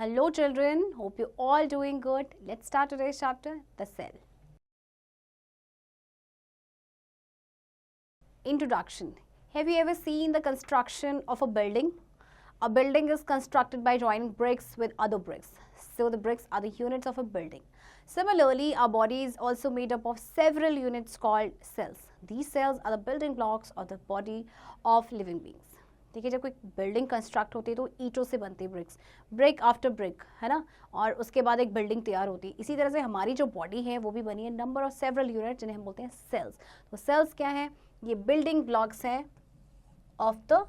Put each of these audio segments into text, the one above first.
Hello children, hope you all doing good. Let's start today's chapter, the cell. Introduction. Have you ever seen the construction of a building? A building is constructed by joining bricks with other bricks. So the bricks are the units of a building. Similarly, our body is also made up of several units called cells. These cells are the building blocks of the body of living beings. देखिए जब कोई building construct होती है तो ईंटों से बनती है ब्रिक आफ्टर ब्रिक, है ना, और उसके बाद एक बिल्डिंग तैयार होती है. इसी तरह से हमारी जो बॉडी है वो भी बनी है नंबर ऑफ सेवरल यूनिट जिन्हें हम बोलते हैं सेल्स. तो सेल्स क्या है? ये बिल्डिंग ब्लॉक्स हैं of the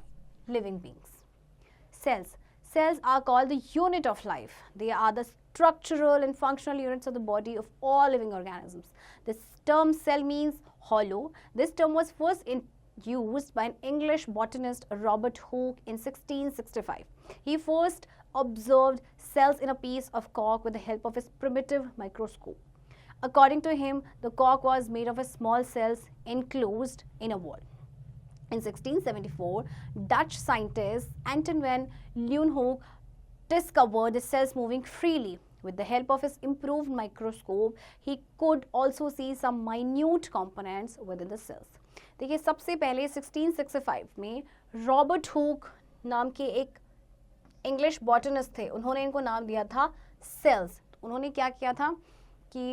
living beings. Cells are called the unit of life. They are the structural and functional units of the body of all living organisms. This term cell means hollow. This term was first used by an English botanist, Robert Hooke, in 1665. He first observed cells in a piece of cork with the help of his primitive microscope. According to him, the cork was made of small cells enclosed in a wall. In 1674, Dutch scientist Anton van Leeuwenhoek discovered the cells moving freely. With the help of his improved microscope, he could also see some minute components within the cells. देखिए सबसे पहले 1665 में Robert Hooke नाम के एक English botanist थे. उन्होंने इनको नाम दिया था सेल्स. उन्होंने क्या किया था कि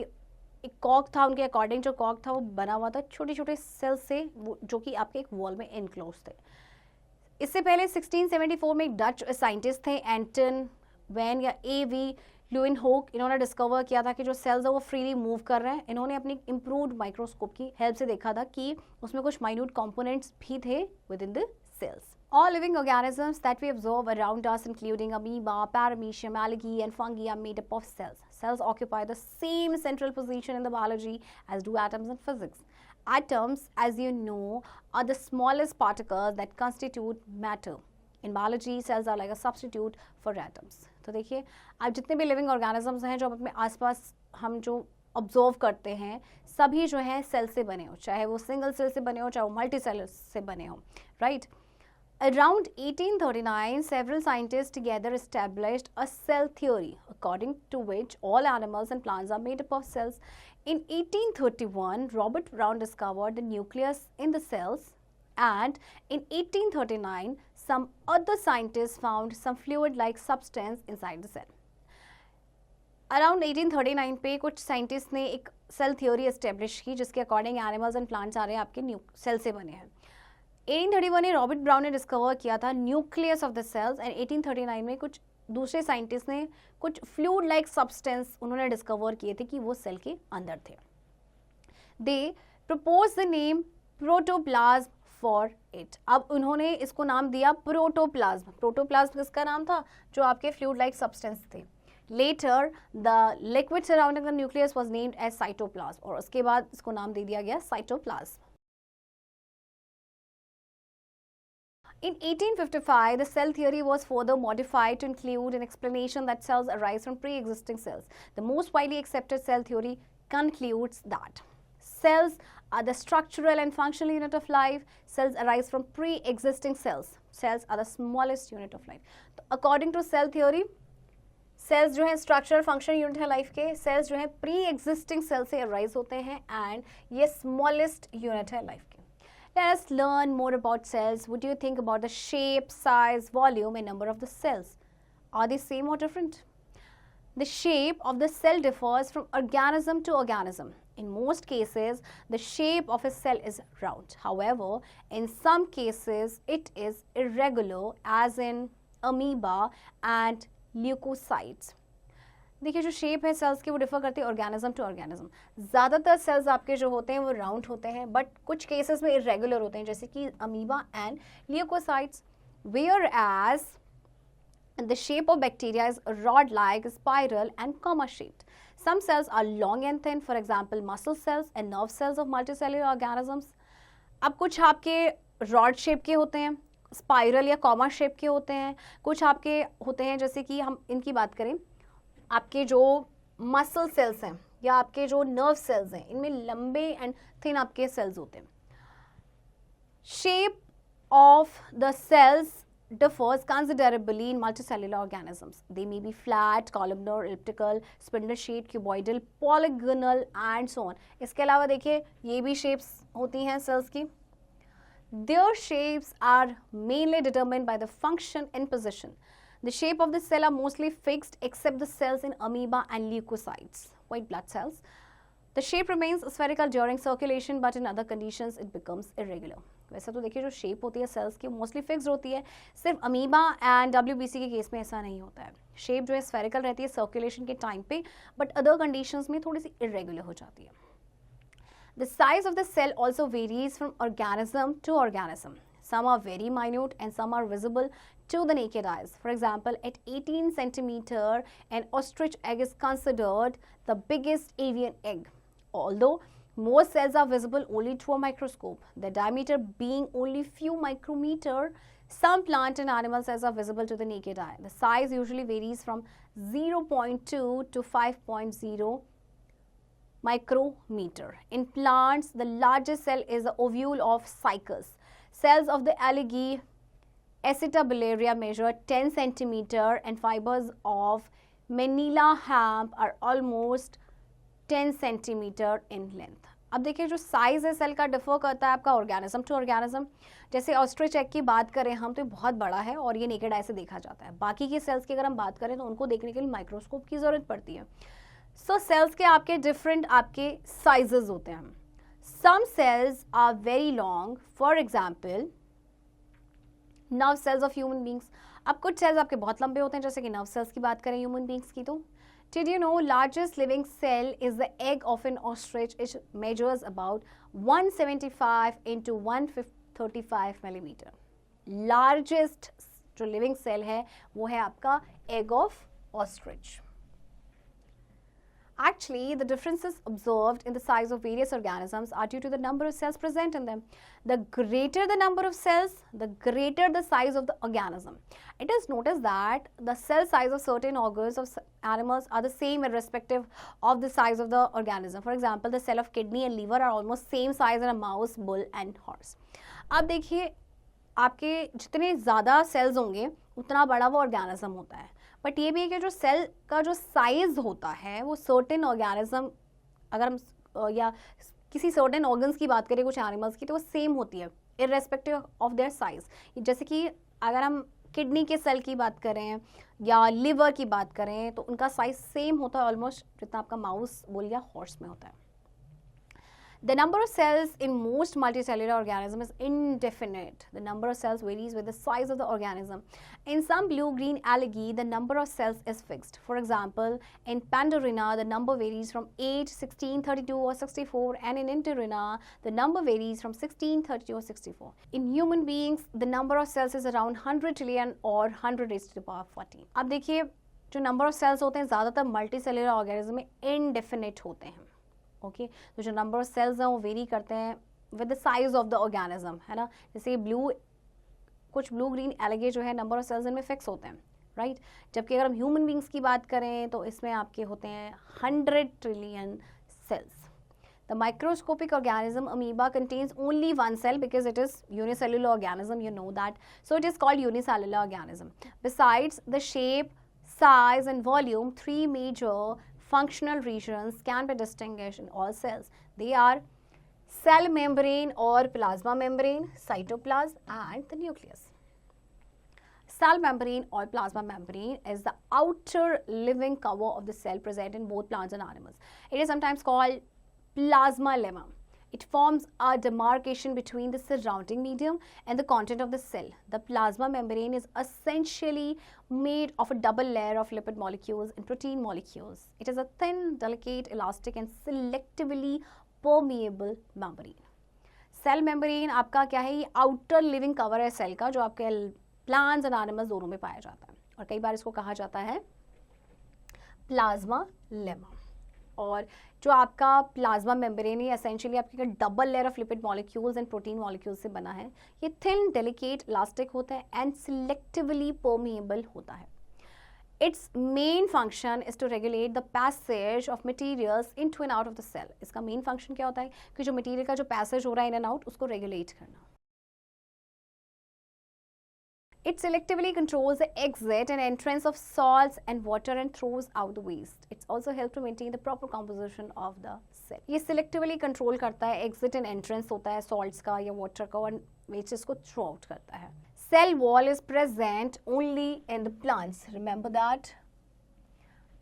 एक कॉक था, उनके अकॉर्डिंग जो कॉक था वो बना हुआ था छोटे छोटे सेल्स से, वो जो कि आपके एक वॉल में इनक्लोज थे. इससे पहले 1674 में एक डच साइंटिस्ट थे एंटन वैन या A.V. ल्यूइनहोक. इन्होंने डिस्कवर किया था कि जो सेल्स है वो फ्रीली मूव कर रहे हैं. इन्होंने अपनी इम्प्रूव्ड माइक्रोस्कोप की हेल्प से देखा था कि उसमें कुछ माइन्यूट कंपोनेंट्स भी थे within the cells. All living organisms that we observe around us, including amoeba, paramecium, algae, and fungi, are made up of cells. Cells occupy the same central position in the biology as do atoms in physics. Atoms, as you know, are the smallest particles that constitute matter. In biology, cells are like a substitute for atoms. तो देखिए आप जितने भी living organisms हैं जो अपने आसपास हम जो ऑब्जर्व करते हैं सभी जो है सेल से बने हो, चाहे वो सिंगल सेल से बने हो चाहे वो मल्टी सेल से बने हो, right. Around 1839, several scientists together established a cell theory, according to which all animals and plants are made up of cells. In 1831, Robert Brown discovered the nucleus in the cells, and in 1839, some other scientists found some fluid-like substance inside the cell. Around 1839 पे कुछ scientist ने एक cell theory establish की जिसके according animals and plants सारे आपके cell से बने हैं. 1831 में रॉबर्ट ब्राउन ने डिस्कवर किया था nucleus of the cells, and 1839 में कुछ दूसरे साइंटिस्ट ने कुछ फ्लूइड लाइक सब्सटेंस उन्होंने डिस्कवर किए थे कि वो सेल के अंदर थे. They propose the name protoplasm for it. अब उन्होंने इसको नाम दिया प्रोटोप्लाज्म. प्रोटोप्लाज्म किसका नाम था? जो आपके फ्लूइड लाइक सब्सटेंस थे. Later the liquid surrounding the nucleus was named as cytoplasm, और उसके बाद इसको नाम दे दिया गया cytoplasm. In 1855, the cell theory was further modified to include an explanation that cells arise from pre-existing cells. The most widely accepted cell theory concludes that cells are the structural and functional unit of life. Cells arise from pre-existing cells. Cells are the smallest unit of life. So, according to cell theory, cells जो है structural functional unit है life के, cells जो है pre-existing cells से arise होते हैं, and ये smallest unit है life के. Let us learn more about cells. What do you think about the shape, size, volume, and number of the cells? Are they same or different? The shape of the cell differs from organism to organism. In most cases, the shape of a cell is round. However, in some cases, it is irregular, as in amoeba and leukocytes. देखिए जो shape है sales की वो differ करती है organism to organism. ज़्यादातर sales आपके जो होते हैं वो राउंड होते हैं, बट कुछ केसेस में इरेगुलर होते हैं जैसे कि amoeba and leucocytes. Whereas the shape of bacteria is rod like, spiral and comma shaped. Some cells are long and thin, for example muscle cells and nerve cells of multicellular organisms. अब कुछ आपके rod shape के होते हैं, spiral या comma shape के होते हैं. कुछ आपके होते हैं जैसे कि हम इनकी बात करें, आपके जो मसल सेल्स हैं या आपके जो नर्व सेल्स हैं इनमें लंबे एंड थिन आपके सेल्स होते हैं. Shape of the cells differs considerably in multicellular organisms. They may be flat, columnar, elliptical, spindle-shaped, cuboidal, polygonal and so on. इसके अलावा देखिए ये भी shapes होती हैं cells की. Their shapes are mainly determined by the function and position. The shape of the cell are mostly fixed except the cells in amoeba and leukocytes, white blood cells. The shape remains spherical during circulation, but in other conditions it becomes irregular. वैसे तो देखिए जो shape होती है sales की mostly fixed होती है, सिर्फ अमीबा एंड डब्ल्यूबीसी के केस में ऐसा नहीं होता है. शेप जो है स्फेरिकल रहती है सर्कुलेशन के टाइम पे, बट अदर कंडीशंस में थोड़ी सी इरेगुलर हो जाती है. The size of the cell also varies from organism to organism. Some are very minute and some are visible to the naked eyes. For example, at 18 centimeter, an ostrich egg is considered the biggest avian egg. Although most cells are visible only through a microscope, the diameter being only few micrometer, some plant and animal cells are visible to the naked eye. The size usually varies from 0.2 to 5.0 micrometer. In plants, the largest cell is the ovule of cycas. Cells of the algae Acetabularia measure 10 centimeter and fibers of Manila hemp are almost 10 centimeter in length. अब देखिए जो size है cell का differ करता है आपका organism to organism. जैसे ostrich egg की बात करें हम तो बहुत बड़ा है और ये नेकेड आई से देखा जाता है. बाकी की सेल्स की अगर हम बात करें तो उनको देखने के लिए माइक्रोस्कोप की जरूरत पड़ती है. सो सेल्स के आपके डिफरेंट आपके साइजेस होते हैं. Some cells are very long, for example nerve cells of human beings. अब कुछ सेल्स आपके बहुत लंबे होते हैं, जैसे कि नर्व सेल्स की बात करें ह्यूमन बींग्स की तो did you know largest living cell is the egg of an ostrich. It measures about 175 into 135 millimeter. Largest जो living cell है वो है आपका egg of ostrich. Actually, the differences observed in the size of various organisms are due to the number of cells present in them. The greater the number of cells, the greater the size of the organism. It is noticed that the cell size of certain organs of animals are the same irrespective of the size of the organism. For example, the cell of kidney and liver are almost same size in a mouse, bull and horse. अब देखिए आपके जितने ज़्यादा cells होंगे उतना बड़ा वो organism होता है. बट ये भी है कि जो सेल का जो साइज होता है वो सर्टेन ऑर्गेनिज्म, अगर हम या किसी सर्टेन ऑर्गन्स की बात करें कुछ एनिमल्स की तो वो सेम होती है इररेस्पेक्टिव ऑफ देयर साइज. जैसे कि अगर हम किडनी के सेल की बात करें या लिवर की बात करें तो उनका साइज सेम होता है ऑलमोस्ट जितना आपका माउस, बुल या हॉर्स में होता है. The number of cells in most multicellular organisms is indefinite. The number of cells varies with the size of the organism. In some blue-green algae, the number of cells is fixed. For example, in Pandorina, the number varies from 8, 16, 32 or 64, and in Enterina, the number varies from 16, 32 or 64. In human beings, the number of cells is around 100 trillion or 100 raised to the power 14. अब देखिए जो number of cells होते हैं ज़्यादातर multicellular organism में indefinite होते हैं. Okay तो जो नंबर ऑफ सेल्स हैं वो वेरी करते हैं with the size of the organism, है ना. जैसे कुछ ब्लू ग्रीन एलगे जो है नंबर ऑफ सेल्स इनमें फिक्स होते हैं, राइट. जबकि अगर हम ह्यूमन बींग्स की बात करें तो इसमें आपके होते हैं 100 trillion cells. The microscopic organism amoeba contains only one cell because it is unicellular organism, you know that, so it is called unicellular organism. Besides the shape, size and volume, three major functional regions can be distinguished in all cells. They are cell membrane or plasma membrane, cytoplasm and the nucleus. Cell membrane or plasma membrane is the outer living cover of the cell present in both plants and animals. It is sometimes called plasma lemma. It forms a demarcation between the surrounding medium and the content of the cell. The plasma membrane is essentially made of a double layer of lipid molecules and protein molecules. It is a thin, delicate, elastic and selectively permeable membrane. Cell membrane आपका क्या है, ये outer living cover है cell का जो आपके plants and animals दोनों में पाया जाता है और कई बार इसको कहा जाता है प्लाज्मा लेमा. और जो आपका प्लाज्मा मेम्ब्रेन है एसेंशियली आपके double layer of lipid molecules and protein molecules से बना है. ये थिन, डेलिकेट, इलास्टिक होता है एंड सिलेक्टिवली परमिएबल होता है. Its main function is to regulate the passage of materials into and out of the cell. इसका main function क्या होता है कि जो मटेरियल का जो पैसेज हो रहा है इन एंड आउट उसको रेगुलेट करना. It selectively controls the exit and entrance of salts and water and throws out the waste. It's also help to maintain the proper composition of the cell. ये selectively control करता है, exit and entrance होता है salts का या water का और wastes को throw out करता है. Cell wall is present only in the plants. Remember that.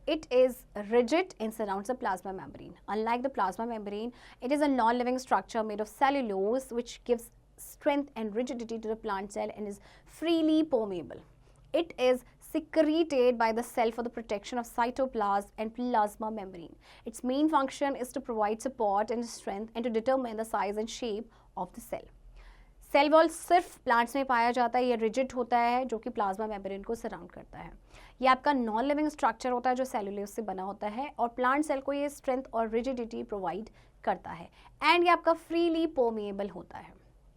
It is rigid and surrounds the plasma membrane. Unlike the plasma membrane, it is a non-living structure made of cellulose which gives strength and rigidity to the plant cell and is freely permeable. It is secreted by the cell for the protection of cytoplasm and plasma membrane. Its main function is to provide support and strength and to determine the size and shape of the cell. Cell wall सिर्फ plants में पाया जाता है, ये rigid होता है जो कि प्लाज्मा मेम्ब्रेन को सराउंड करता है. ये आपका नॉन लिविंग स्ट्रक्चर होता है जो सेलुलोज से बना होता है और प्लांट सेल को ये स्ट्रेंथ और रिजिडिटी प्रोवाइड करता है एंड ये आपका फ्रीली परमिएबल होता है.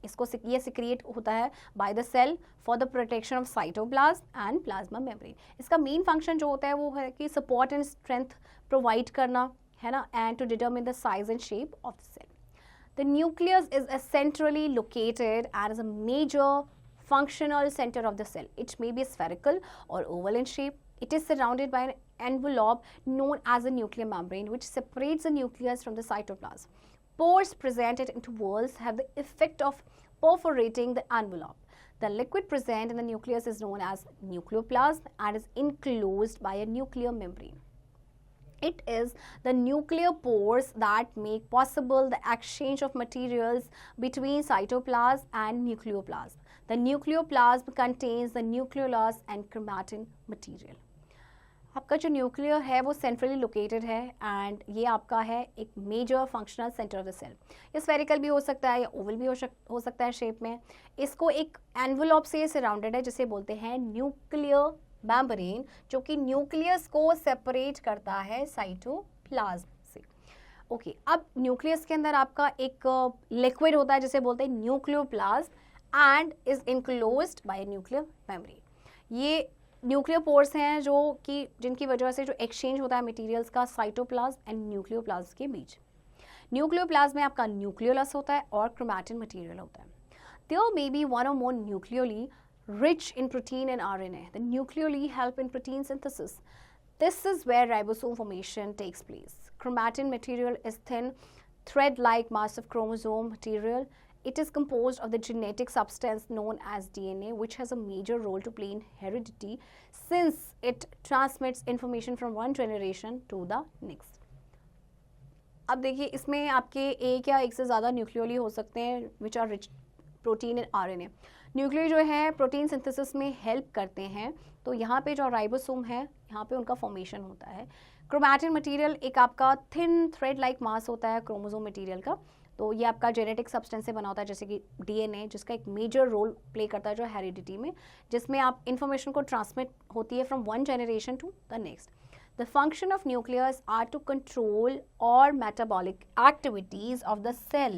इसको ये सिक्रिएट होता है by the cell for the protection of cytoplasm and plasma membrane. इसका मेन फंक्शन जो होता है वो है कि सपोर्ट एंड स्ट्रेंथ प्रोवाइड करना है ना, and to determine the size and shape of the cell. The nucleus is centrally located and is a major functional center of the cell. It may be spherical or oval in shape. It is surrounded by an envelope known as the nuclear membrane which separates the nucleus from the cytoplasm. Pores present at intervals have the effect of perforating the envelope. The liquid present in the nucleus is known as nucleoplasm and is enclosed by a nuclear membrane. It is the nuclear pores that make possible the exchange of materials between cytoplasm and nucleoplasm. The nucleoplasm contains the nucleolus and chromatin material. आपका जो nuclear है वो centrally located है and ये आपका है एक major functional centre of the cell. ये स्फेरिकल भी हो सकता है या ओवल भी हो सकता है शेप में. इसको एक एनवलप से सराउंडेड है जिसे बोलते हैं न्यूक्लियर मेम्ब्रेन जो कि न्यूक्लियस को सेपरेट करता है साइटोप्लाज्म से. ओके, अब न्यूक्लियस के अंदर आपका एक लिक्विड होता है जिसे बोलते हैं nucleoplasm and is enclosed bye nuclear membrane. ये न्यूक्लियर पोर्स हैं जो कि जिनकी वजह से जो एक्सचेंज होता है मटेरियल्स का साइटोप्लाज्म एंड न्यूक्लियोप्लाज्म के बीच. न्यूक्लियोप्लाज्म में आपका न्यूक्लियोलस होता है और क्रोमैटिन मटेरियल होता है. There may be one or more nucleoli rich in protein and RNA. The nucleoli help in protein synthesis. This is where ribosome formation takes place. Chromatin material is thin, thread-like mass of chromosome material. It is composed of the genetic substance known as DNA, which has a major role to play in heredity since it transmits information from one generation to the next. अब देखिए इसमें आपके एक या एक से ज़्यादा nucleoli हो सकते हैं which are rich protein and RNA. न्यूक्लियो जो है प्रोटीन सिंथेसिस में हेल्प करते हैं. तो यहाँ पे जो राइबोसोम है यहाँ पे उनका फॉर्मेशन होता है. क्रोमैटिन मटेरियल एक आपका थिन थ्रेड लाइक मास होता है क्रोमोसोम मटेरियल का. तो ये आपका जेनेटिक सब्सटेंस से बना होता है जैसे कि डीएनए जिसका एक मेजर रोल प्ले करता है जो हेरिडिटी में, जिसमें आप इन्फॉर्मेशन को ट्रांसमिट होती है from one generation to the next. The function of nucleus are to control all metabolic activities of the cell.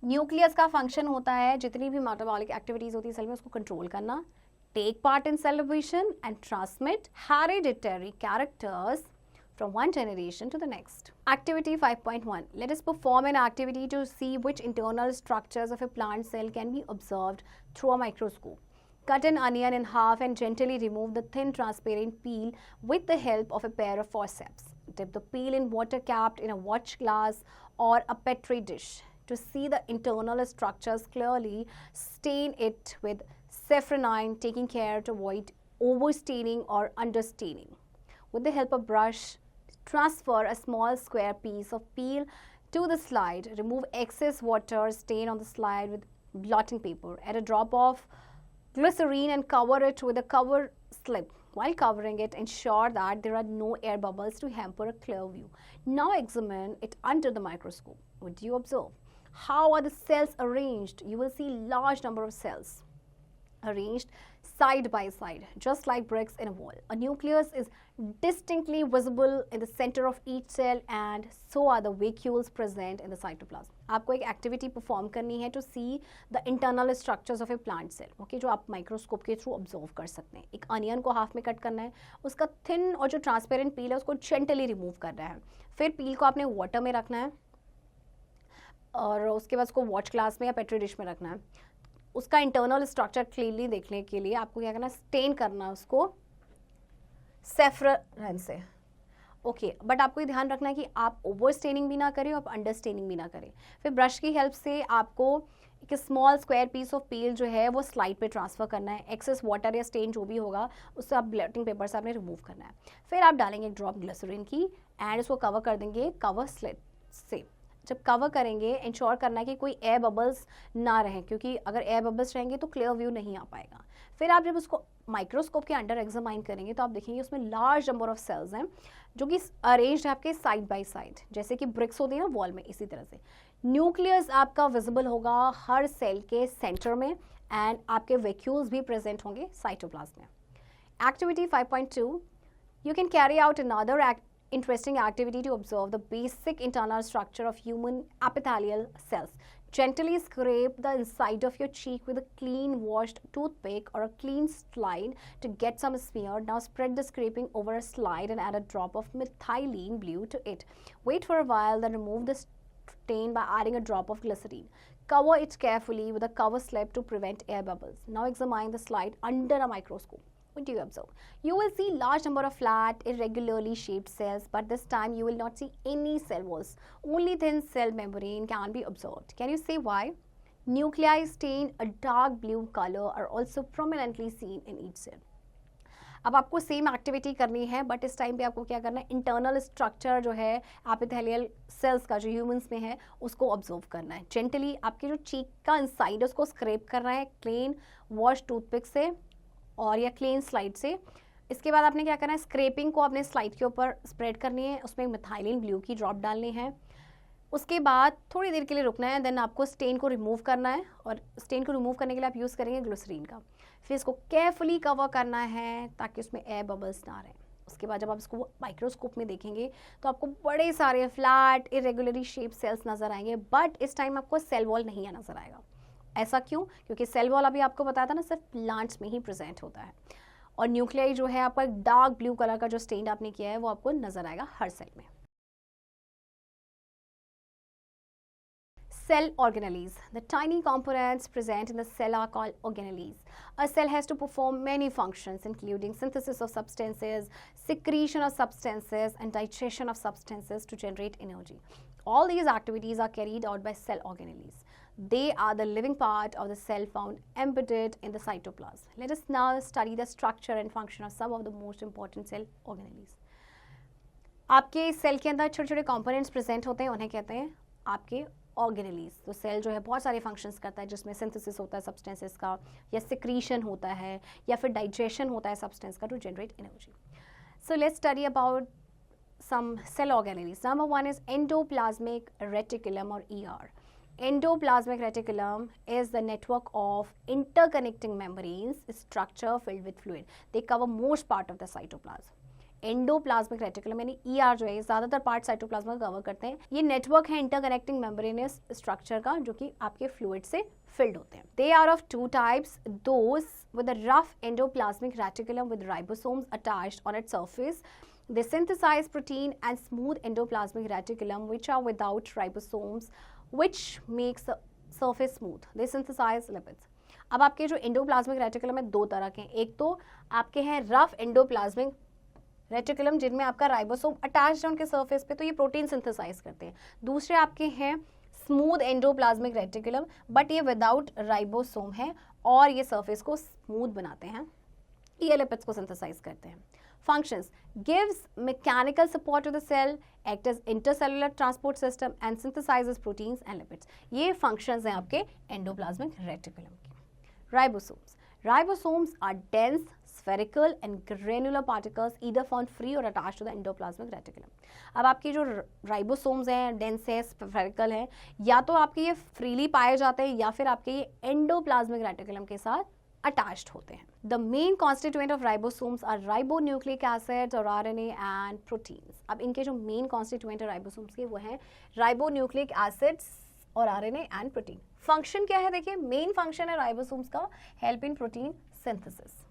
Nucleus का फंक्शन होता है जितनी भी मेटाबॉलिक एक्टिविटीज होती है सेल में उसको कंट्रोल करना, take part in cell division and transmit hereditary characters from one generation to the next. Activity 5.1. Let us perform an activity to see which internal structures of a plant cell can be observed through a microscope. Cut an onion in half and gently remove the thin transparent peel with the help of a pair of forceps. Dip the peel in water capped in a watch glass or a petri dish. To see the internal structures clearly, stain it with safranine, taking care to avoid overstaining or understaining. With the help of brush, transfer a small square piece of peel to the slide. Remove excess water, stain on the slide with blotting paper. Add a drop of glycerine and cover it with a cover slip. While covering it, ensure that there are no air bubbles to hamper a clear view. Now examine it under the microscope. What do you observe? How are the cells arranged? You will see large number of cells arranged side by side, just like bricks in a wall. A nucleus is distinctly visible in the center of each cell and so are the vacuoles present in the cytoplasm. आपको एक activity perform करनी है to see the internal structures of a plant cell. Okay, जो आप microscope के through observe कर सकते हैं. एक अनियन को हाफ में कट करना है, उसका थिन और जो ट्रांसपेरेंट पील है उसको जेंटली रिमूव करना है. फिर पील को आपने वाटर में रखना है और उसके बाद उसको वॉच ग्लास में या पेट्री डिश में रखना है. उसका इंटरनल स्ट्रक्चर क्लियरली देखने के लिए आपको क्या करना है, स्टेन करना है उसको सेफ्रन से। ओके, बट आपको ये ध्यान रखना है कि आप ओवर स्टेनिंग भी ना करें और अंडर स्टेनिंग भी ना करें। फिर ब्रश की हेल्प से आपको एक स्मॉल स्क्वायर पीस ऑफ पील जो है वो स्लाइड पे ट्रांसफर करना है। एक्सेस वाटर या स्टेन जो भी होगा उससे आप ब्लॉटिंग पेपर से आपने रिमूव करना है। फिर आप डालेंगे एक ड्रॉप ग्लिसरीन की एंड उसको कवर कर देंगे कवर स्लिट से। जब कवर करेंगे इंश्योर करना है कि कोई एयर बबल्स ना रहें, क्योंकि अगर एयर बबल्स रहेंगे तो क्लियर व्यू नहीं आ पाएगा। फिर आप जब उसको माइक्रोस्कोप के अंडर एग्जामाइन करेंगे तो आप देखेंगे उसमें लार्ज नंबर ऑफ सेल्स हैं जो कि अरेंज्ड है आपके साइड बाय साइड, जैसे कि ब्रिक्स होती है ना वॉल में, इसी तरह से। न्यूक्लियस आपका विजिबल होगा हर सेल के सेंटर में एंड आपके वैक्यूल्स भी प्रेजेंट होंगे साइटोप्लाज्म में। Activity 5.2, you can carry out another interesting activity to observe the basic internal structure of human epithelial cells. Gently scrape the inside of your cheek with a clean washed toothpick or a clean slide to get some smear. Now spread the scraping over a slide and add a drop of methylene blue to it. Wait for a while, then remove the stain by adding a drop of glycerine. Cover it carefully with a cover slip to prevent air bubbles. Now examine the slide under a microscope. What do you observe? You will see large number of flat, irregularly shaped cells, but this time you will not see any cell walls. Only thin cell membrane can be observed. Can you say why? Nuclei stained a dark blue color are also prominently seen in each cell. अब आपको same activity करनी है, but इस time पे आपको क्या करना है, इंटरनल स्ट्रक्चर जो है एपिथेलियल सेल्स का जो ह्यूमंस में है उसको ऑब्जर्व करना है। जेंटली आपके जो चीक का इनसाइड है उसको स्क्रैप करना है क्लीन वॉश टूथपिक से और या क्लीन स्लाइड से। इसके बाद आपने क्या करना है, स्क्रैपिंग को अपने स्लाइड के ऊपर स्प्रेड करनी है, उसमें मिथाइलिन ब्लू की ड्रॉप डालनी है। उसके बाद थोड़ी देर के लिए रुकना है, देन आपको स्टेन को रिमूव करना है और स्टेन को रिमूव करने के लिए आप यूज़ करेंगे ग्लिसरीन का। फिर इसको केयरफुली कवर करना है ताकि उसमें एयर बबल्स ना रहें। उसके बाद जब आप इसको माइक्रोस्कोप में देखेंगे तो आपको बड़े सारे फ्लैट इरेगुलरली शेप सेल्स नज़र आएंगे, बट इस टाइम आपको सेल वॉल नहीं नज़र आएगा। ऐसा क्यों? क्योंकि सेल वॉल अभी आपको बताया था ना सिर्फ प्लांट्स में ही प्रेजेंट होता है, और न्यूक्लियाई जो है आपका डार्क ब्लू कलर का जो स्टेन आपने किया है वो आपको नजर आएगा हर सेल में। Cell organelles. The tiny components present in the cell are called organelles. A cell has to perform many functions, including synthesis of substances, secretion of substances, and digestion of substances to generate energy. All these activities are carried out by cell organelles. They are the living part of the cell found embedded in the cytoplasm. Let us now study the structure and function of some of the most important cell organelles. आपके cell के अंदर छोटे छोटे components present होते हैं, उन्हें कहते हैं आपके ऑर्गेनेलीज। तो सेल जो है बहुत सारे फंक्शंस करता है, जिसमें सिंथेसिस होता है सब्सटेंसेस का, या सिक्रीशन होता है, या फिर डाइजेशन होता है सब्सटेंस का to generate energy. So let's study about some cell organelles. Number 1 is endoplasmic reticulum or ER. Endoplasmic reticulum is the network of interconnecting membranes structure filled with fluid. They cover most part of the cytoplasm. Endoplasmic reticulum यानी ER जो है ज़्यादातर part cytoplasm का cover करते हैं। ये network है interconnecting membranous structure का, जो कि आपके फ्लूइड से फिल्ड होते हैं। They are of two types, those with a rough endoplasmic reticulum with ribosomes attached on its surface. They synthesize protein and smooth endoplasmic reticulum which are without ribosomes, which makes the surface smooth. They synthesize lipids. अब आपके जो endoplasmic reticulum है दो तरह के हैं। एक तो आपके हैं रफ एंडोप्लाज्मिक रेटिकुलम जिनमें आपका राइबोसोम अटैच्ड है उनके सरफेस पे, तो ये प्रोटीन सिंथेसाइज करते हैं। दूसरे आपके हैं स्मूथ एंडोप्लाज्मिक रेटिकुलम, बट ये विदाउट राइबोसोम है और ये सरफेस को स्मूथ बनाते हैं, ये लिपिड्स को सिंथेसाइज करते हैं। Functions: gives mechanical support to the cell, act as intercellular transport system and synthesizes proteins and lipids. ये functions हैं आपके endoplasmic reticulum के। Ribosomes. Ribosomes are dense, spherical and granular particles either found free or attached to the endoplasmic reticulum. अब आपके जो ribosomes हैं, dense है, spherical है, या तो आपके ये फ्रीली पाए जाते हैं या फिर आपके ये एंडोप्लाज्मिक रेटिकुलम के साथ अटैच्ड होते हैं। The main constituent of ribosomes are ribonucleic acids और RNA and proteins. अब इनके जो मेन कॉन्स्टिट्यूएंट है राइबोसोम्स के वो हैं राइबोन्यूक्लिक एसिड्स और RNA एंड प्रोटीन। फंक्शन क्या है देखिए, मेन फंक्शन है राइबोसोम्स का help in protein synthesis.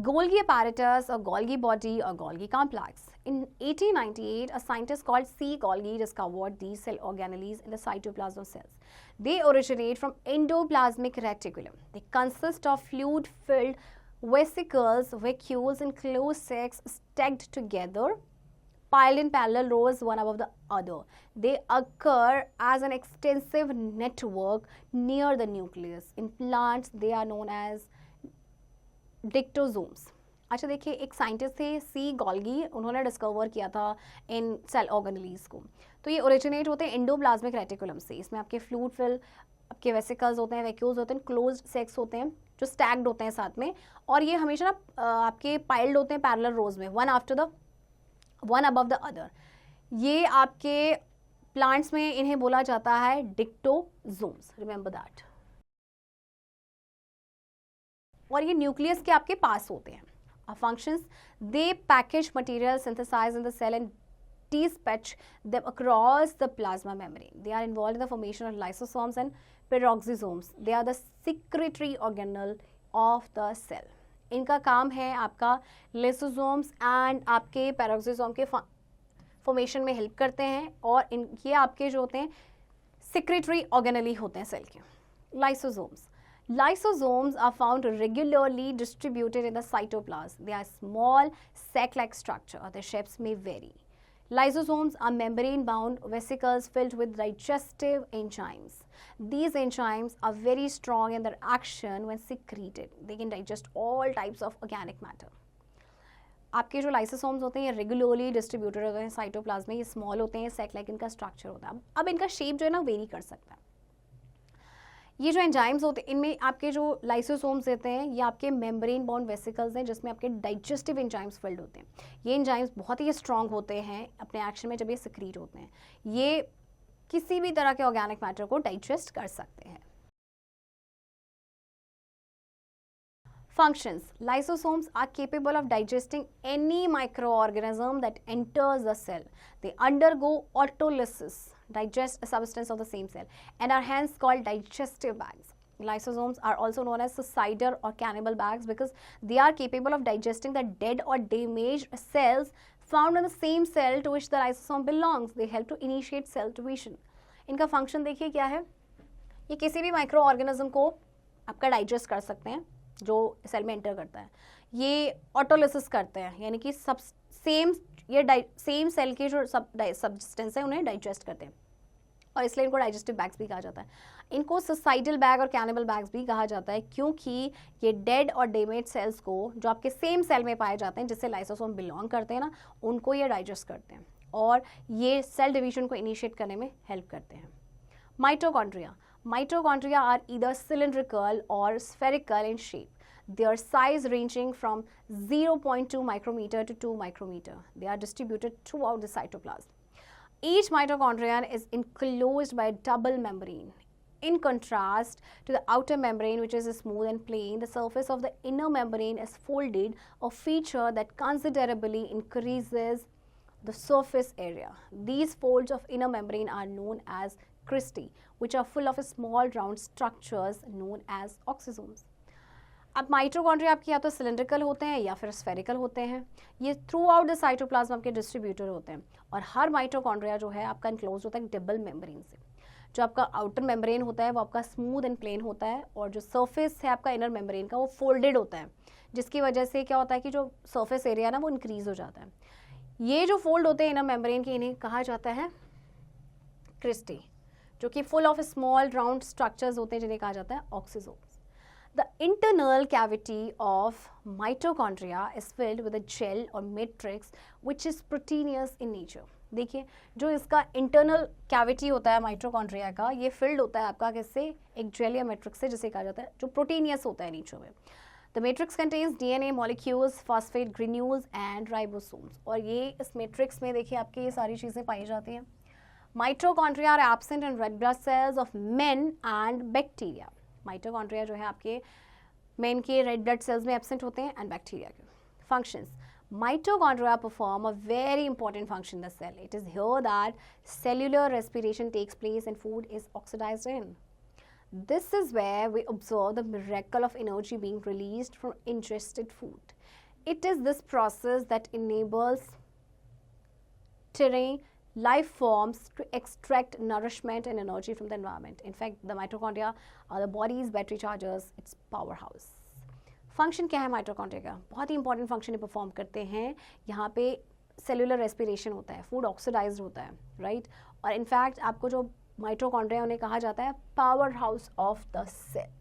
Golgi apparatus or Golgi body or Golgi complex. In 1898, a scientist called C. Golgi discovered these cell organelles in the cytoplasm of cells. They originate from endoplasmic reticulum. They consist of fluid-filled vesicles, vacuoles, and closed sacs stacked together, piled in parallel rows one above the other. They occur as an extensive network near the nucleus. In plants, they are known as डिक्टोजोम्स. अच्छा देखिए, एक scientist थे सी Golgi, उन्होंने discover किया था इन cell organelles को. तो ये ओरिजिनेट होते हैं एंडोप्लाज्मिक रेटिकुलम से. इसमें आपके फ्लूइड फिल, आपके वेसिकल्स होते हैं, वैक्यूल्स होते हैं, क्लोज्ड सेक्स होते हैं जो स्टैक्ड होते हैं साथ में, और ये हमेशा ना आपके पाइल्ड होते हैं पैरेलल रोज में, वन अबव द अदर. ये आपके प्लांट्स में इन्हें बोला जाता है डिक्टोजोम्स. Remember that. और ये न्यूक्लियस के आपके पास होते हैं. Functions, they package material synthesize in the cell and dispatch them across the plasma membrane. They are involved in the formation of lysosomes and peroxisomes. They are the secretory organelle of the cell. इनका काम है आपका lysosomes and आपके peroxisome के formation में help करते हैं, और ये आपके जो होते हैं secretory organelle होते हैं सेल के. Lysosomes. Lysosomes are found regularly distributed in the cytoplasm. They are small sac-like structure. Their shapes may vary. Lysosomes are membrane-bound vesicles filled with digestive enzymes. These enzymes are very strong in their action when secreted. They can digest all types of organic matter. आपके जो lysosomes होते हैं ये regularly distributed होते हैं cytoplasm में. ये small होते हैं, सेक लाइक इनका स्ट्रक्चर होता है. अब इनका शेप जो है ना वेरी कर सकता है. ये जो एंजाइम्स होते हैं, इनमें आपके जो लाइसोसोम्स रहते हैं ये आपके मेम्ब्रेन बाउंड वेसिकल्स हैं जिसमें आपके डाइजेस्टिव एंजाइम्स फिल्ड होते हैं. ये एंजाइम्स बहुत ही स्ट्रॉन्ग होते हैं अपने एक्शन में जब ये सिक्रीट होते हैं. ये किसी भी तरह के ऑर्गेनिक मैटर को डाइजेस्ट कर सकते हैं. Functions. Lysosomes are capable of digesting any microorganism that enters the cell. They undergo autolysis, digest a substance of the same cell, and are hence called digestive bags. Lysosomes are also known as suicider or cannibal bags because they are capable of digesting the dead or damaged cells found in the same cell to which the lysosome belongs. They help to initiate cell division. इनका function देखिए क्या है. ये किसी भी micro organism को आपका digest कर सकते हैं जो सेल में एंटर करता है. ये ऑटोलिसिस करते हैं, यानी कि सेम सेल के जो सब्सटेंस है उन्हें डाइजेस्ट करते हैं, और इसलिए इनको डाइजेस्टिव बैग्स भी कहा जाता है. इनको सुसाइडल बैग और कैनिबल बैग्स भी कहा जाता है क्योंकि ये डेड और डैमेज सेल्स को जो आपके सेम सेल में पाए जाते हैं जिससे लाइसोसोम बिलोंग करते हैं ना, उनको ये डाइजेस्ट करते हैं और ये सेल डिवीजन को इनिशिएट करने में हेल्प करते हैं. Mitochondria. Mitochondria are either cylindrical or spherical in shape. Their size ranging from 0.2 micrometer to 2 micrometer. They are distributed throughout the cytoplasm. Each mitochondrion is enclosed by a double membrane. In contrast to the outer membrane, which is smooth and plain, the surface of the inner membrane is folded, a feature that considerably increases the surface area. These folds of inner membrane are known as cristae, which are full of small round structures known as oxysomes. अब mitochondria आपके या तो cylindrical होते हैं या फिर spherical होते हैं. ये थ्रू आउट द साइटोप्लाज्म आपके डिस्ट्रीब्यूटर होते हैं, और हर माइटोकॉन्ड्रिया जो है आपका इनक्लोज होता है डबल मेम्ब्रेन से. जो आपका आउटर मेम्ब्रेन होता है वो आपका स्मूथ एंड प्लेन होता है, और जो सरफेस है आपका इनर मेम्ब्रेन का वो फोल्डेड होता है, जिसकी वजह से क्या होता है कि जो सरफेस एरिया ना वो इंक्रीज हो जाता है. ये जो फोल्ड होते हैं इनर मेम्ब्रेन के, इन्हें कहा जाता है क्रिस्टे, जो कि full of small round structures होते हैं जिन्हें कहा जाता है oxysomes. The internal cavity of mitochondria is filled with a gel और matrix which is proteinaceous in nature. देखिए, जो इसका इंटरनल कैविटी होता है माइटोकॉन्ड्रिया का, ये फिल्ड होता है आपका किससे, एक जेल या मैट्रिक्स से, जिसे कहा जाता है जो प्रोटीनियस होता है नेचर में. The matrix contains DNA molecules, phosphate granules and ribosomes. और ये इस मैट्रिक्स में देखिए आपके ये सारी चीज़ें पाई जाती हैं. Mitochondria are absent in red blood cells of men and bacteria. Mitochondria जो है आपके men के red blood cells में absent होते हैं and bacteria के. Functions. Mitochondria perform a very important function in the cell. It is here that cellular respiration takes place and food is oxidized in. This is where we observe the miracle of energy being released from ingested food. It is this process that enables terrain life forms to extract nourishment and energy from the environment. In fact, the mitochondria are the body's battery chargers, its powerhouse. Function क्या है mitochondria का? बहुत ही important function ये perform करते हैं. यहाँ पे cellular respiration होता है, फूड ऑक्सीडाइज्ड होता है, राइट? और इनफैक्ट आपको जो माइटोकॉन्ड्रिया उन्हें कहा जाता है power house of the cell.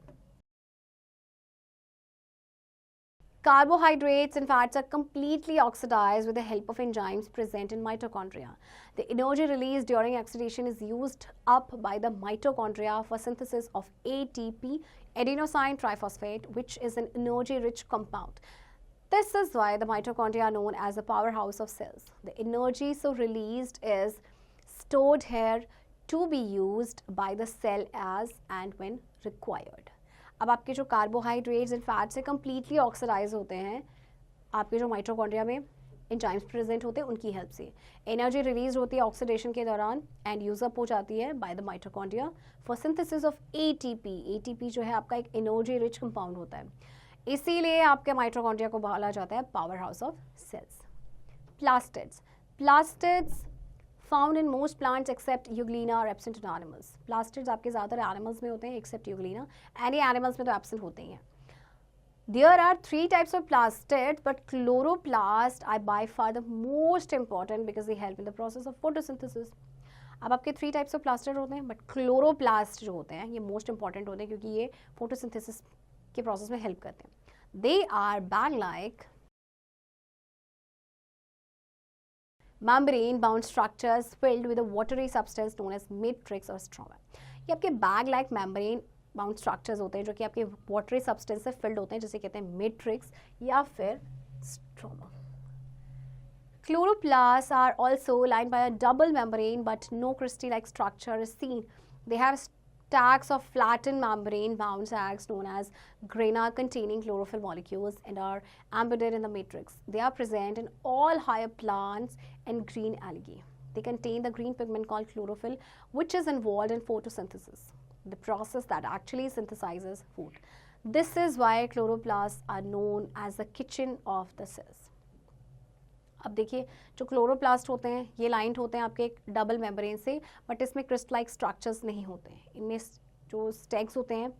Carbohydrates and fats are completely oxidized with the help of enzymes present in mitochondria. The energy released during oxidation is used up by the mitochondria for synthesis of ATP, adenosine triphosphate, which is an energy-rich compound. This is why the mitochondria are known as the powerhouse of cells. The energy so released is stored here to be used by the cell as and when required. अब आपके जो carbohydrates and fats से completely oxidise होते हैं आपके जो mitochondria में enzymes present होते हैं उनकी हेल्प से. एनर्जी रिलीज होती है ऑक्सीडेशन के दौरान एंड यूजअप हो जाती है by the mitochondria for synthesis of ATP. ATP जो है आपका एक एनर्जी रिच कंपाउंड होता है, इसीलिए आपके माइटोकॉन्ड्रिया को बोला जाता है power house of cells. Plastids. Plastids found in most plants except Euglena are absent in animals. Plastids आपके ज़्यादातर animals में होते हैं except Euglena. Any animals में तो absent होते ही हैं. There are 3 types of plastids, but chloroplasts are by far the most important because they help in the process of photosynthesis. अब आपके 3 types of plastid होते हैं, but chloroplasts जो होते हैं ये most important होते हैं क्योंकि ये photosynthesis के process में help करते हैं. They are bag-like membrane bound structures filled with a watery substance known as matrix or stroma. ये आपके bag like membrane bound structures होते हैं जो कि आपके वाटरी सब्सटेंस से फिल्ड होते हैं जिसे कहते हैं मैट्रिक्स या फिर stroma. Chloroplasts are also lined by a double membrane but no crystal-like structure is seen. They have stacks of flattened membrane bound sacs known as grana containing chlorophyll molecules and are embedded in the matrix. They are present in all higher plants and green algae. They contain the green pigment called chlorophyll, which is involved in photosynthesis, the process that actually synthesizes food. This is why chloroplasts are known as the kitchen of the cells. अब देखिए जो chloroplast होते हैं ये lined होते हैं आपके एक डबल मेम्ब्रेन से, बट इसमें क्रिस्टलाइक स्ट्रक्चर्स नहीं होते हैं. इनमें जो स्टैग्स होते हैं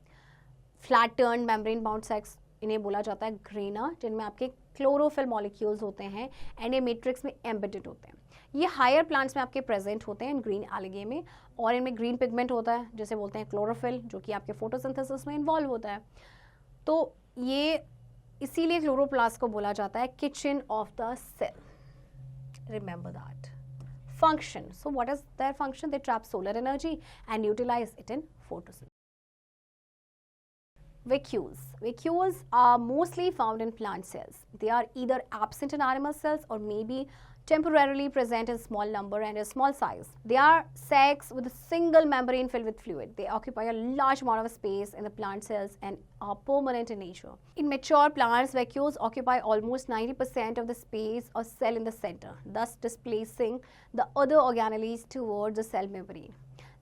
flat turn membrane bound sex इन्हें बोला जाता है ग्रेना, जिनमें आपके क्लोरोफिल मॉलिक्यूल्स होते हैं एंड ये मैट्रिक्स में एम्बेडेड होते हैं. ये हायर प्लांट्स में आपके प्रेजेंट होते हैं ग्रीन एल्गे में, और इनमें ग्रीन पिगमेंट होता है जिसे बोलते हैं क्लोरोफिल, जो कि आपके फोटोसिंथेसिस में इन्वॉल्व होता है. तो ये इसीलिए क्लोरोप्लास्ट को बोला जाता है kitchen of the cell. Remember that. Function. So what is their function? They trap solar energy and utilize it in photosynthesis. Vacuoles. Vacuoles are mostly found in plant cells. They are either absent in animal cells or maybe temporarily present in small number and a small size. They are sacs with a single membrane filled with fluid. They occupy a large amount of space in the plant cells and are permanent in nature. In mature plants, vacuoles occupy almost 90% of the space or cell in the center, thus displacing the other organelles towards the cell membrane.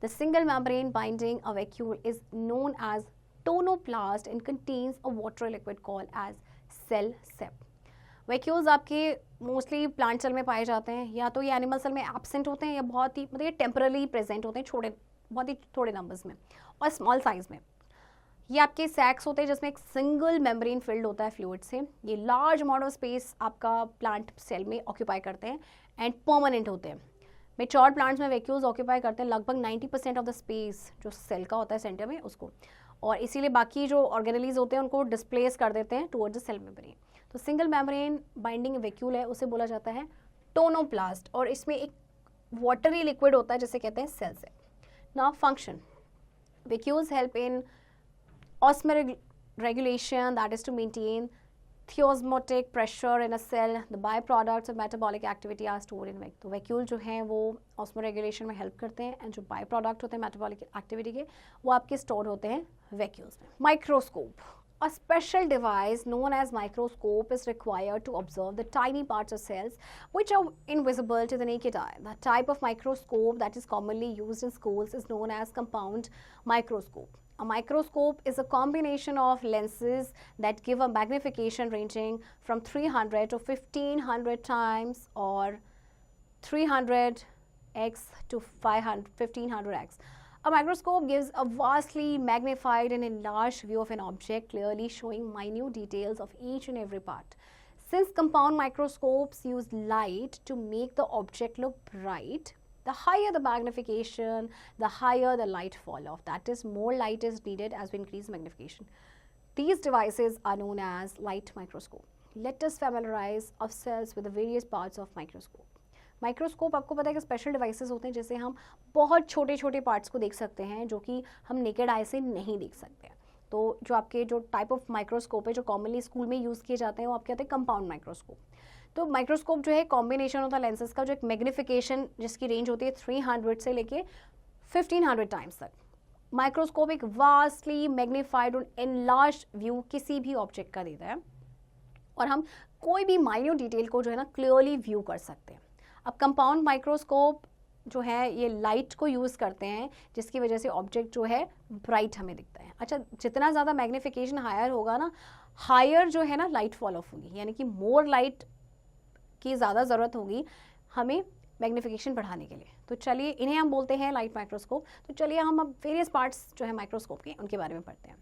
The single membrane binding a vacuole is known as tonoplast and contains a watery liquid called as cell sap. Vacuoles आपके mostly plant cell में पाए जाते हैं, या तो ये animal cell में absent होते हैं या बहुत ही मतलब ये टेम्परली प्रेजेंट होते हैं बहुत ही थोड़े नंबर्स में और स्मॉल साइज में. ये आपके सैक्स होते हैं जिसमें एक सिंगल मेम्ब्रेन फिल्ड होता है फ्लूइड से. ये लार्ज अमाउंट ऑफ स्पेस आपका प्लांट सेल में ऑक्यूपाई करते हैं एंड परमानेंट होते हैं. मेच्योर प्लांट्स में वैक्यूल्स ऑक्यूपाई करते हैं लगभग 90% ऑफ द स्पेस जो सेल का होता है सेंटर में उसको, और इसीलिए बाकी जो ऑर्गेनेलीज होते हैं उनको डिस्प्लेस कर देते हैं टुवर्ड्स द सेल मेम्ब्रेन. तो सिंगल मेम्ब्रेन बाइंडिंग वैक्यूल है उसे बोला जाता है टोनोप्लास्ट, और इसमें एक वाटरी लिक्विड होता है जिसे कहते हैं cell sap. Now function. Vacuoles help in osmotic regulation, that is to maintain osmotic pressure in a cell. The byproducts of metabolic activity are stored in vacuole. तो वैक्यूल जो हैं वो osmo regulation में हेल्प करते हैं, and जो by product होते हैं मेटाबॉलिक एक्टिविटी के वो आपके स्टोर होते हैं वैक्यूल्स में. Microscope. A special device known as microscope is required to observe the tiny parts of cells which are invisible to the naked eye. The type of microscope that is commonly used in schools is known as compound microscope. A microscope is a combination of lenses that give a magnification ranging from 300 to 1500 times or 300x to 1500x. A microscope gives a vastly magnified and enlarged view of an object, clearly showing minute details of each and every part. Since compound microscopes use light to make the object look bright, the higher the magnification, the higher the light fall off. That is, more light is needed as we increase magnification. These devices are known as light microscope. Let us familiarize ourselves with the various parts of microscope. Microscope आपको पता है कि special devices होते हैं जिससे हम बहुत छोटे छोटे पार्ट्स को देख सकते हैं जो कि हम नेकेड आई से नहीं देख सकते हैं. तो जो टाइप ऑफ माइक्रोस्कोप है जो कॉमनली स्कूल में यूज़ किए जाते हैं वो आपके आते हैं कंपाउंड माइक्रोस्कोप. तो माइक्रोस्कोप जो है कॉम्बिनेशन होता है लेंसेज का, जो एक मैग्निफिकेशन जिसकी रेंज होती है 300 से लेके 1500 टाइम्स तक. माइक्रोस्कोप एक वास्टली मैग्नीफाइड और एनलार्ज व्यू किसी भी ऑब्जेक्ट का देता है और हम कोई भी माइन्यूट डिटेल को जो है ना क्लियरली व्यू कर सकते हैं. अब कंपाउंड माइक्रोस्कोप जो है ये लाइट को यूज़ करते हैं जिसकी वजह से ऑब्जेक्ट जो है ब्राइट हमें दिखता है. अच्छा, जितना ज़्यादा मैग्निफिकेशन हायर होगा ना, हायर जो है ना लाइट फॉल ऑफ होगी, यानी कि मोर लाइट की ज़्यादा ज़रूरत होगी हमें मैग्निफिकेशन बढ़ाने के लिए. तो चलिए इन्हें हम बोलते हैं लाइट माइक्रोस्कोप. तो चलिए हम अब वेरियस पार्ट्स जो है माइक्रोस्कोप के उनके बारे में पढ़ते हैं.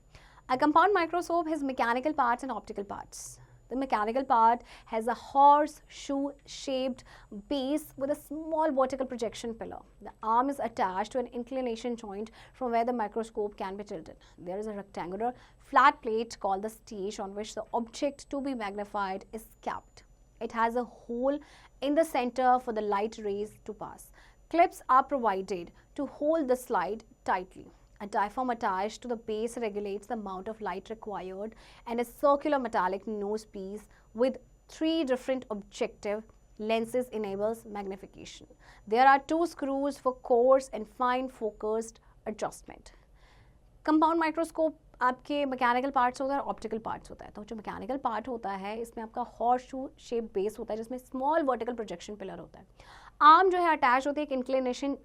A compound microscope has mechanical parts and optical parts. The mechanical part has a horseshoe-shaped base with a small vertical projection pillar. The arm is attached to an inclination joint from where the microscope can be tilted. There is a rectangular flat plate called the stage on which the object to be magnified is kept. It has a hole in the center for the light rays to pass. Clips are provided to hold the slide tightly. A diaphragm attached to the base regulates the amount of light required, and a circular metallic nose piece with 3 different objective lenses enables magnification. There are 2 screws for coarse and fine focused adjustment. Compound microscope आपके mechanical parts होता है और optical parts होता है. तो जो mechanical part होता है इसमें आपका हॉर्स शेप बेस होता है जिसमें स्मॉल वर्टिकल प्रोजेक्शन पिलर होता है. आर्म जो है अटैच होती है एक इंक्लिनेशन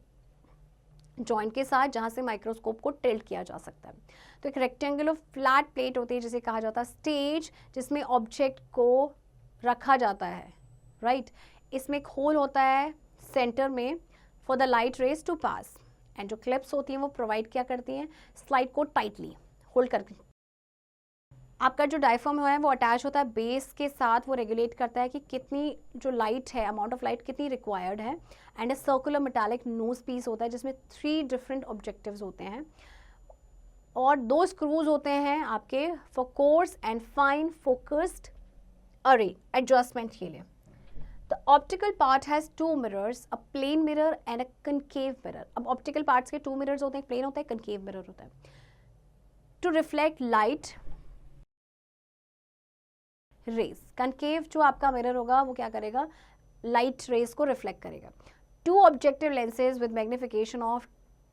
जॉइंट के साथ जहाँ से माइक्रोस्कोप को टिल्ट किया जा सकता है. तो एक रेक्टेंगुलर फ्लैट प्लेट होती है जिसे कहा जाता है स्टेज, जिसमें ऑब्जेक्ट को रखा जाता है. राइट, इसमें एक होल होता है सेंटर में for the light rays to pass. And जो क्लिप्स होती हैं वो प्रोवाइड क्या करती हैं, स्लाइड को टाइटली होल्ड करके. आपका जो डायफ्राम है वो अटैच होता है बेस के साथ, वो रेगुलेट करता है कि कितनी जो लाइट है, अमाउंट ऑफ लाइट कितनी रिक्वायर्ड है. And a circular metallic nose piece होता है जिसमें 3 डिफरेंट ऑब्जेक्टिव्स होते हैं और 2 स्क्रूज होते हैं आपके for coarse and fine focused अरे एडजस्टमेंट के लिए. The optical part has 2 mirrors, a plane mirror and a concave mirror. अब ऑप्टिकल पार्ट्स के 2 मिरर्स होते हैं, प्लेन होता है, कनकेव मिरर होता है. To reflect light rays, concave जो आपका मिरर होगा वो क्या करेगा, लाइट रेज को रिफ्लेक्ट करेगा. 2 objective lenses with magnification of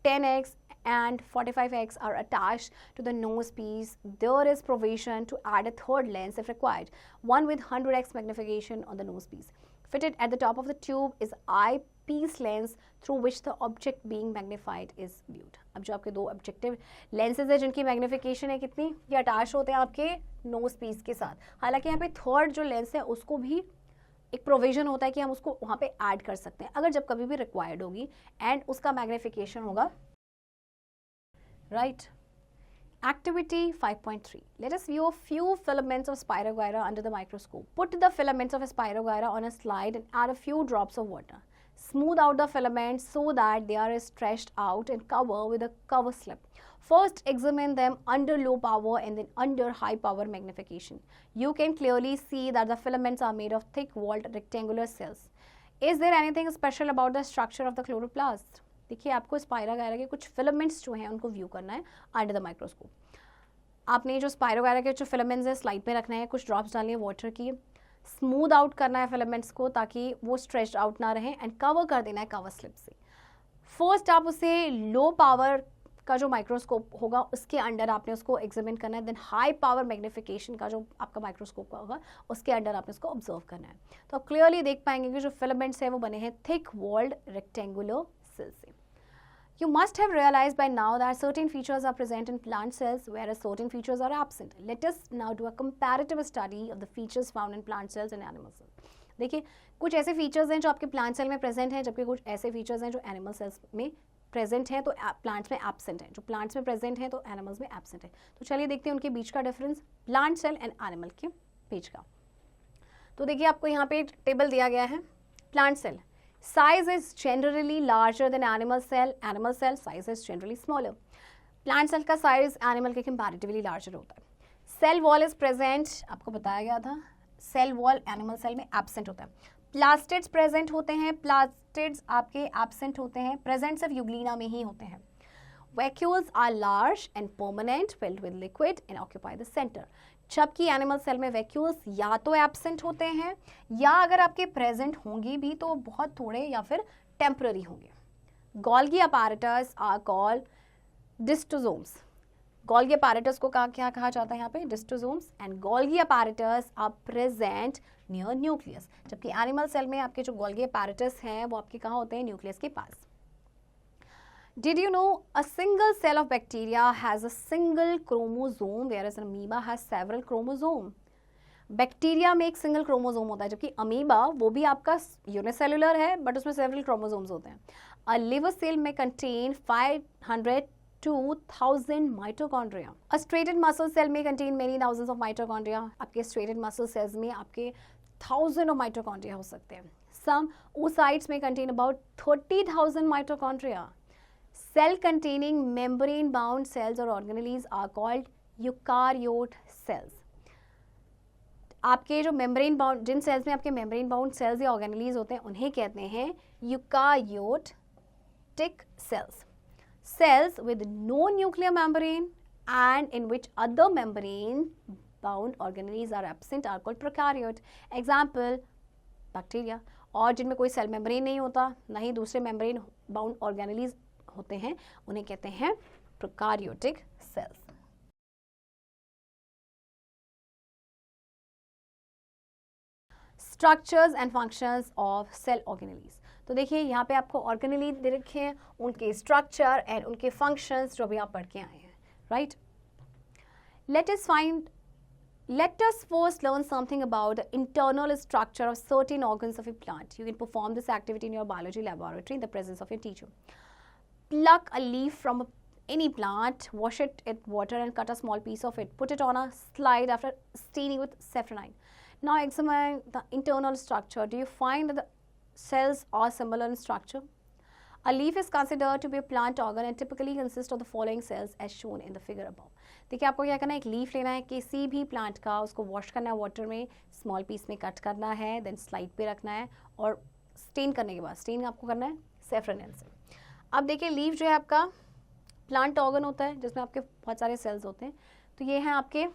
10x and 45x are attached to the nose piece. There is provision to add a third lens if required, one with 100x magnification on the nose piece. Fitted at the top of the tube is eyepiece lens through which the object being magnified is viewed. अब जो आपके 2 objective lenses है जिनकी magnification है कितनी, ये attach होते हैं आपके नोज पीस के साथ. हालांकि यहाँ पे थर्ड जो लेंस है उसको भी एक प्रोविजन होता है कि हम उसको वहाँ पे ऐड कर सकते हैं अगर जब कभी भी रिक्वायर्ड होगी, एंड उसका मैग्निफिकेशन होगा. Right. Activity 5.3. Let us view a few filaments of spirogyra under the microscope. Put the filaments of a spirogyra on a slide and add a few drops of water. Smooth out the filaments so that they are stretched out and cover with a cover slip. First examine them under low power and then under high power magnification. You can clearly see that the filaments are made of thick-walled rectangular cells. Is there anything special about the structure of the chloroplast? देखिए आपको spirogyra के कुछ filaments जो हैं उनको view करना है under the microscope. आपने जो स्पायरोगायरा के जो फिलामेंट्स है स्लाइड पे रखना है, कुछ ड्रॉप्स डालनी है वाटर की, स्मूथ आउट करना है फिलामेंट्स को ताकि वो स्ट्रेच्ड आउट ना रहे, एंड कवर कर देना है कवर स्लिप से. फर्स्ट आप उसे लो पावर का जो माइक्रोस्कोप होगा उसके अंडर आपने उसको एग्जामिन करना है, देन हाई पावर मैग्निफिकेशन का जो आपका माइक्रोस्कोप होगा उसके अंडर आपने उसको ऑब्जर्व करना है. तो आप क्लियरली देख पाएंगे कि जो फिलामेंट्स है वो बने हैं थिक वॉल्ड रेक्टेंगुलर सेल से. You must have realized by now that certain features are present in plant cells whereas certain features are absent. Let us now do a comparative study of the features found in plant cells and animal cells. देखिए कुछ ऐसे features हैं जो आपके plant cell में present हैं, जबकि कुछ ऐसे फीचर्स हैं जो एनिमल सेल्स में प्रेजेंट हैं तो प्लांट्स में एब्सेंट हैं, जो प्लांट्स में प्रेजेंट हैं तो एनिमल्स में एब्सेंट है. तो चलिए देखते हैं उनके बीच का difference plant cell and animal के बीच का. तो देखिए आपको यहाँ पे टेबल दिया गया है. Plant cell size is generally larger than animal cell size is generally smaller. Plant cell का size animal के comparatively larger होता है. Cell wall is present, आपको बताया गया था. Cell wall animal cell में absent होता है. Plastids present होते हैं, plastids आपके absent होते हैं, present सिर्फ यूग्लिना में ही होते हैं. Vacuoles are large and permanent, filled with liquid and occupy the center. जबकि एनिमल सेल में वैक्यूल्स या तो एब्सेंट होते हैं या अगर आपके प्रेजेंट होंगे भी तो बहुत थोड़े या फिर टेम्पररी होंगे. Golgi apparatus are called dictyosomes. Golgi apparatus को क्या कहा जाता है यहाँ पे? Dictyosomes. And Golgi apparatus are present near nucleus. जबकि एनिमल सेल में आपके जो गोल्गी अपैरेटस हैं वो आपके कहाँ होते हैं? न्यूक्लियस के पास. Did you know a single cell of bacteria has a single chromosome whereas an amoeba has several chromosomes? Bacteria में एक सिंगल क्रोमोसोम होता है, जबकि अमीबा वो भी आपका यूनिसेलुलर है बट उसमें सेवरल क्रोमोसोम्स होते हैं. अ लिवर सेल में contain 500 to 1000 mitochondria. A straightened muscle cell may contain many thousands of mitochondria. आपके straightened muscle cells में आपके 1000 of mitochondria हो सकते हैं. Some oocytes may contain about 30,000 mitochondria. Cell containing membrane bound cells or organelles are called eukaryote cells. आपके जो membrane bound, जिन sales में आपके मेम्ब्रेन बाउंड सेल्स या ऑर्गेनेलीज होते हैं उन्हें कहते हैं eukaryotic sales. Cells with no nuclear membrane and in which other membrane bound organelles are absent are called prokaryote. Example, bacteria. और जिनमें कोई सेल मेम्ब्रेन नहीं होता, ना ही दूसरे मेम्ब्रेन बाउंड ऑर्गेनेलीज होते हैं, उन्हें कहते हैं prokaryotic cells. Structures and functions of cell organelles. तो देखिए यहाँ पे आपको ऑर्गेनेली दे रखे हैं, उनके स्ट्रक्चर एंड उनके फंक्शंस जो भी आप पढ़ के आए हैं, right. Let us first learn something about the internal structure of certain organs of a plant. You can perform this activity in your biology laboratory in the presence of your teacher. Pluck a leaf from any plant, wash it in water and cut a small piece of it. Put it on a slide after staining with safranine. Now examine the internal structure. Do you find that the cells are similar in structure? A leaf is considered to be a plant organ and typically consists of the following cells as shown in the figure above. देखिए आपको क्या करना है, एक leaf लेना है किसी भी प्लांट का, उसको वॉश करना है वाटर में, स्मॉल पीस में कट करना है, देन स्लाइड पे रखना है और स्टेन करने के बाद स्टेन आपको करना है सैफ्रनिन से. अब देखिए लीफ जो है आपका प्लांट ऑर्गन होता है जिसमें आपके बहुत सारे सेल्स होते हैं. तो ये हैं आपके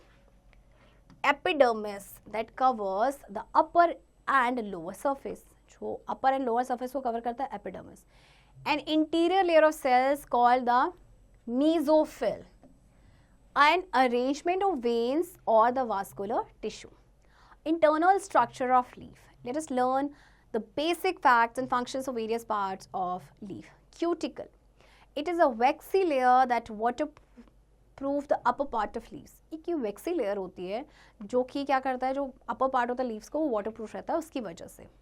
epidermis that covers the upper and lower surface. जो अपर एंड लोअर सरफेस को कवर करता है epidermis. An interior layer of cells called the mesophyll. An arrangement of veins or the vascular tissue. Internal structure of leaf. Let us learn the basic facts and functions of various parts of leaf. Cuticle. It is a waxy layer that waterproof the upper part of leaves. एक ये waxy layer होती है जो कि क्या करता है, जो upper part of the leaves को waterproof रहता है उसकी वजह से.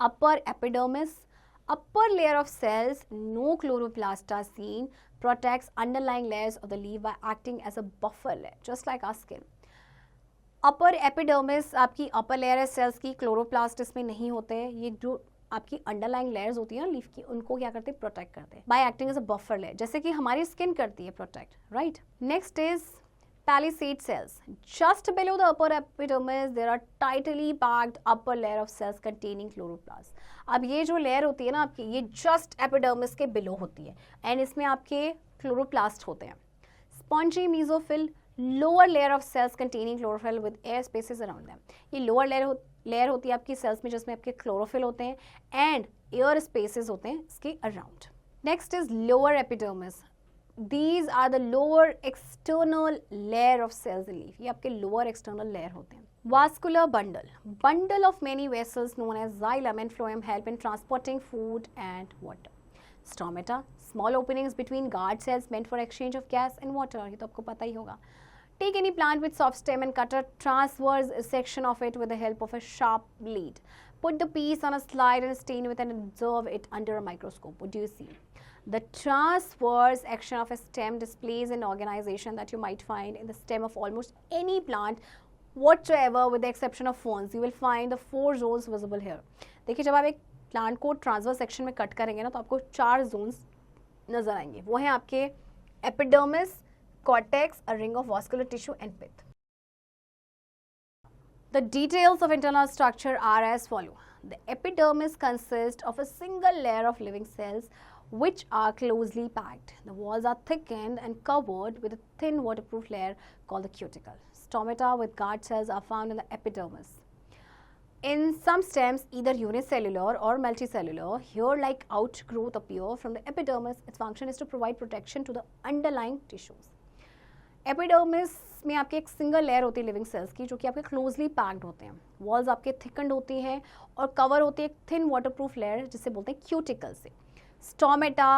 Upper epidermis, upper layer of cells, no chloroplast are seen, protects underlying layers of the leaf by acting as a buffer layer, just like our skin. Upper epidermis आपकी upper layer है cells की, chloroplast इसमें नहीं होते हैं. ये जो आपकी underlying layers होती है ना लीफ की, उनको क्या करते हैं, प्रोटेक्ट करते हैं by acting as a buffer layer, जैसे कि हमारी स्किन करती है protect, right. Next is palisade cells. Just below the upper epidermis, there are tightly packed upper layer of cells containing chloroplast. अब ये जो लेयर होती है ना आपकी, ये just epidermis के below होती है and इसमें आपके chloroplast होते हैं. Spongy mesophyll, lower layer of cells containing chlorophyll with air spaces around them. ये lower layer होती है आपकी cells में जिसमें आपके chlorophyll होते हैं and air spaces होते हैं इसके around. Next is lower epidermis. These are the lower external layer of cells in leaf. ये आपके lower external layer होते हैं. Vascular bundle. Bundle of many vessels known as xylem and phloem help in transporting food and water. Stomata. Small openings between guard cells meant for exchange of gas and water. ये तो आपको पता ही होगा. Take any plant with soft stem and cut a transverse section of it with the help of a sharp blade. Put the piece on a slide and stain with and observe it under a microscope. What do you see? The transverse action of a stem displays an organization that you might find in the stem of almost any plant whatsoever with the exception of ferns. You will find the 4 zones visible here. देखिए जब आप एक plant को transverse section में cut करेंगे ना तो आपको 4 जोन्स नजर आएंगे. वो हैं आपके epidermis, cortex, a ring of vascular tissue and pith. The details of internal structure are as follow. The epidermis consists of a single layer of living cells which are closely packed. The walls are thickened and covered with a thin waterproof layer called the cuticle. Stomata with guard cells are found in the epidermis. In some stems, either unicellular or multicellular, hair-like outgrowth appear from the epidermis. Its function is to provide protection to the underlying tissues. Epidermis में आपके एक single layer होती है living cells की जो कि आपके closely packed होते हैं. वॉल्स आपके थिकन्ड होती हैं और कवर होती है एक थिन वाटरप्रूफ लेयर जिसे बोलते हैं क्यूटिकल से. स्टोमेटा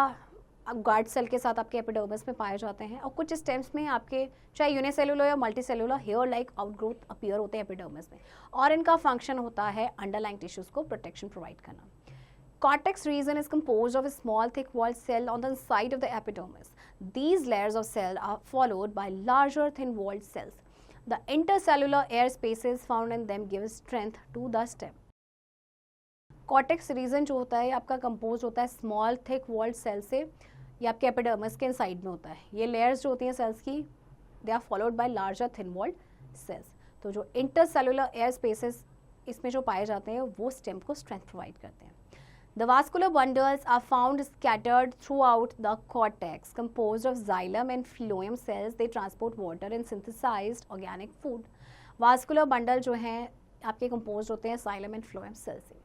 गार्ड सेल के साथ आपके एपिडर्मिस में पाए जाते हैं और कुछ स्टेम्स में आपके चाहे यूनिसेलुलर या multicellular hair like outgrowth appear होते हैं एपिडर्मिस में और इनका फंक्शन होता है अंडरलाइंग टिश्यूज को प्रोटेक्शन प्रोवाइड करना. Cortex region is composed of a small thick-walled cell on the side of the epidermis. These layers of cell are followed by larger thin-walled cells. The intercellular air spaces found in them give strength to the stem. Cortex region जो होता है आपका composed होता है small thick-walled cell से. ये आपके epidermis के inside में होता है. ये layers जो होती हैं cells की they are followed by larger thin-walled cells. तो जो intercellular air spaces इसमें जो पाए जाते हैं वो stem को strength provide करते हैं. The vascular bundles are found scattered throughout the cortex, composed of xylem and phloem cells. They transport water and synthesized organic food. Vascular bundle जो हैं आपके composed होते हैं xylem and phloem cells से.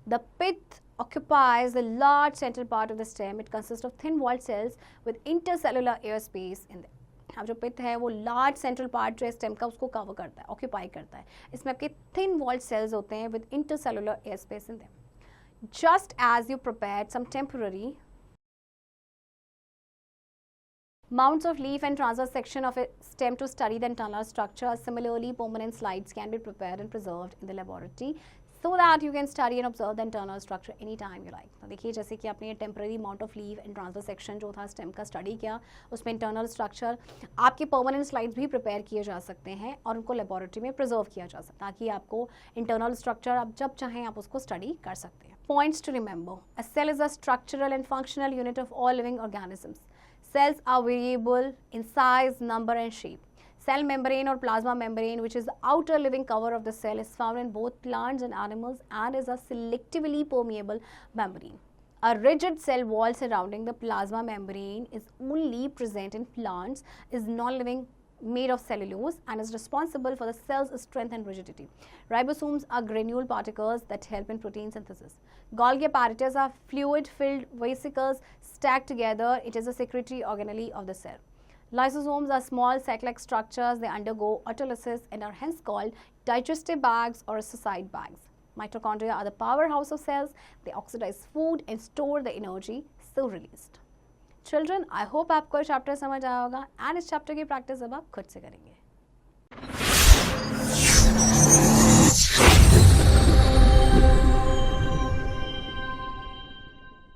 The pith occupies the large central part of the stem. It consists of thin-walled cells with intercellular air space in them. अब जो पिथ है वो लार्ज सेंट्रल पार्ट जो स्टेम का उसको कवर करता है, ऑक्यूपाई करता है. इसमें आपके थिन वॉल्ड सेल्स होते हैं with intercellular air space in them. Just as you prepared some temporary mounts of leaf and transverse section of a stem to study the internal structure, similarly permanent slides can be prepared and preserved in the laboratory so that you can study and observe the internal structure anytime you like. तो देखिए जैसे कि आपने ये temporary amount of leaf and transverse section जो था stem का study किया उसमें internal structure आपके permanent slides भी prepare किए जा सकते हैं और उनको laboratory में preserve किया जा सकता है ताकि आपको internal structure आप जब चाहें आप उसको study कर सकते हैं. Points to remember. A cell is a structural and functional unit of all living organisms. Cells are variable in size, number and shape. Cell membrane or plasma membrane, which is the outer living cover of the cell, is found in both plants and animals and is a selectively permeable membrane. A rigid cell wall surrounding the plasma membrane is only present in plants, is non-living, made of cellulose and is responsible for the cell's strength and rigidity. Ribosomes are granule particles that help in protein synthesis. Golgi apparatus are fluid-filled vesicles stacked together. It is a secretory organelle of the cell. Lysosomes are small sac-like structures. They undergo autolysis and are hence called digestive bags or ascocyte bags. Mitochondria are the powerhouse of cells. They oxidize food and store the energy so released. Children I hope आपको ये chapter समझ आया होगा and इस chapter की practice अब आप खुद से करेंगे.